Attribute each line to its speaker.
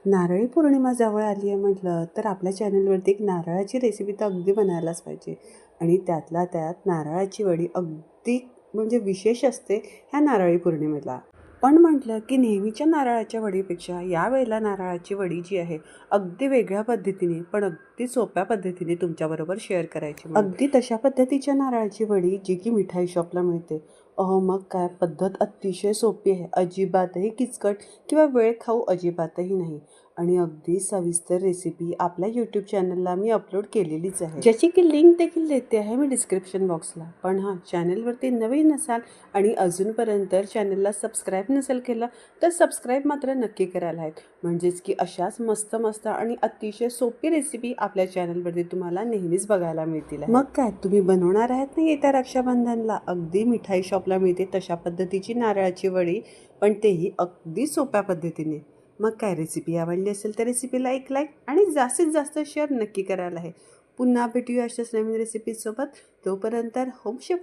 Speaker 1: नारळी पौर्णिमा जवळ आली आहे म्हटलं तर आपल्या चॅनलवरती एक नारळाची रेसिपी तर अगदी बनायलाच पाहिजे. आणि त्यातल्या त्यात नारळाची वडी अगदी म्हणजे विशेष असते ह्या नारळी पौर्णिमेला. पण म्हटलं की नेहमीच्या नारळाच्या वडीपेक्षा यावेळेला नारळाची वडी जी आहे अगदी वेगळ्या पद्धतीने पण अगदी सोप्या पद्धतीने तुमच्याबरोबर शेअर करायची. अगदी तशा पद्धतीच्या नारळाची वडी जी की मिठाई शॉपला मिळते. मग काय पद्धत अतिशय सोपी आहे, अजिबातही किचकट किंवा वेळ खाऊ अजिबातही नाही. आणि अगदी सविस्तर रेसिपी आपल्या यूट्यूब चॅनलला मी अपलोड केलेलीच आहे, ज्याची की लिंक देखील देते आहे मी डिस्क्रिप्शन बॉक्सला. पण हां, चॅनलवरती नवीन असाल आणि अजूनपर्यंत चॅनलला सबस्क्राईब नसेल केलं तर सबस्क्राईब मात्र नक्की करायला आहेत, म्हणजेच की अशाच मस्त मस्त आणि अतिशय सोपी रेसिपी आपल्या चॅनलवरती तुम्हाला नेहमीच बघायला मिळतील. मग काय तुम्ही बनवणार आहात ना येत्या रक्षाबंधनला अगदी मिठाई शॉपला मिळते तशा पद्धतीची नारळाची वडी, पण तेही अगदी सोप्या पद्धतीने. मग काय रेसिपी आवडली असेल तर रेसिपीला एक लाईक आणि जास्तीत जास्त शेअर नक्की करायला आहे. पुन्हा भेटूया अशाच नवीन रेसिपीसोबत. तोपर्यंत होम शेफ